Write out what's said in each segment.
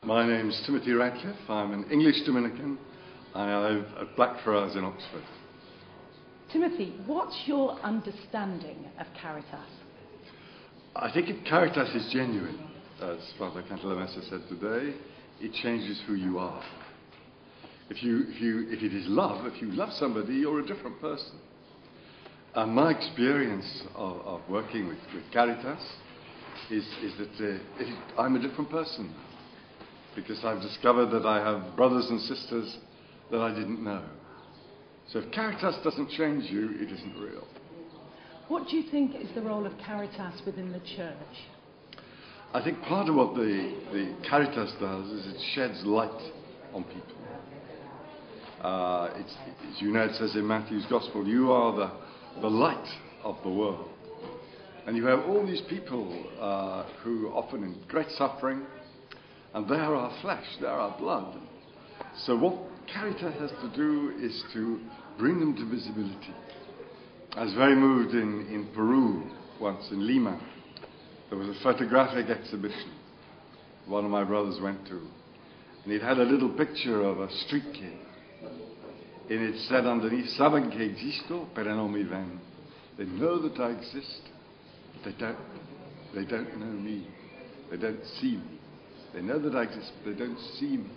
My name's Timothy Radcliffe. I'm an English Dominican. I live at Blackfriars in Oxford. Timothy, what's your understanding of Caritas? I think if Caritas is genuine, as Father Cantalamessa said today, it changes who you are. If it is love, if you love somebody, you're a different person. And my experience of working with Caritas is that I'm a different person, because I've discovered that I have brothers and sisters that I didn't know. So if Caritas doesn't change you, it isn't real. What do you think is the role of Caritas within the church? I think part of what the Caritas does is it sheds light on people. As you know, it says in Matthew's Gospel, you are the light of the world. And you have all these people who are often in great suffering, and they are our flesh, they are our blood. So what Caritas has to do is to bring them to visibility. I was very moved in Peru once, in Lima. There was a photographic exhibition one of my brothers went to, and it had a little picture of a street kid. And it said underneath, "Saben que existo, pero no me ven." They know that I exist, but they don't know me. They don't see me. They know that I exist, but they don't see me.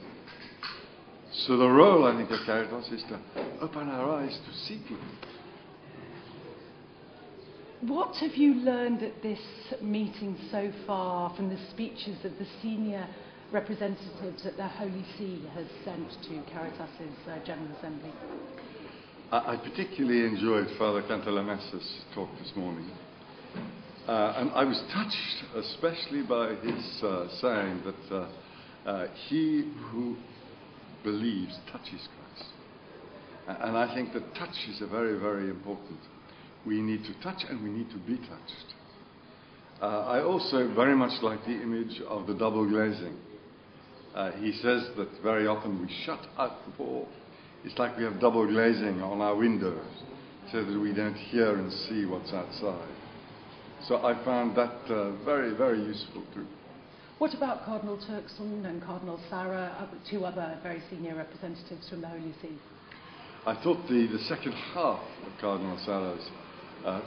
So the role, I think, of Caritas is to open our eyes to see people. What have you learned at this meeting so far from the speeches of the senior representatives that the Holy See has sent to Caritas' General Assembly? I particularly enjoyed Father Cantalamessa's talk this morning. And I was touched especially by his saying that he who believes touches Christ. And I think that touch is very, very important. We need to touch and we need to be touched. I also very much like the image of the double glazing. He says that very often we shut out the ball. It's like we have double glazing on our windows so that we don't hear and see what's outside. So I found that very, very useful too. What about Cardinal Turkson and Cardinal Sarah, two other very senior representatives from the Holy See? I thought the second half of Cardinal Sarah's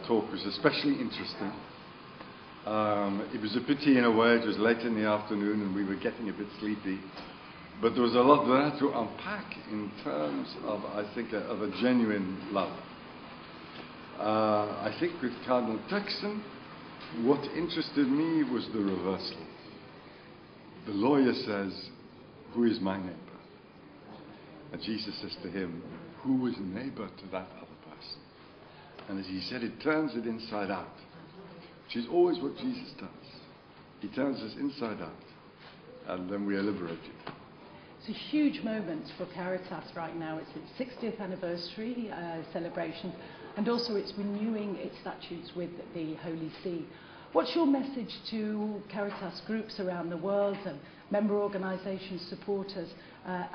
talk was especially interesting. It was a pity in a way, it was late in the afternoon and we were getting a bit sleepy. But there was a lot there to unpack in terms of, I think, of a genuine love. I think with Cardinal Turkson, what interested me was the reversal. The lawyer says, "Who is my neighbor?" And Jesus says to him, "Who is neighbor to that other person?" And as he said, it turns it inside out, which is always what Jesus does. He turns us inside out, and then we are liberated. It's a huge moment for Caritas right now. It's its 60th anniversary celebration, and also it's renewing its statutes with the Holy See. What's your message to Caritas groups around the world and member organisations, supporters,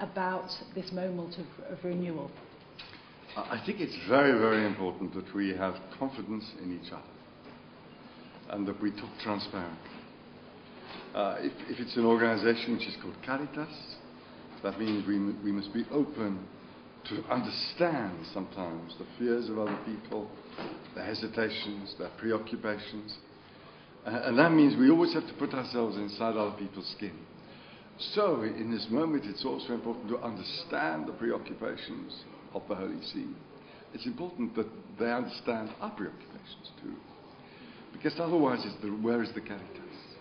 about this moment of renewal? I think it's very, very important that we have confidence in each other and that we talk transparently. If it's an organisation which is called Caritas, that means we must be open to understand sometimes the fears of other people, their hesitations, their preoccupations. And that means we always have to put ourselves inside other people's skin. So in this moment, it's also important to understand the preoccupations of the Holy See. It's important that they understand our preoccupations too. Because otherwise, where is the Caritas?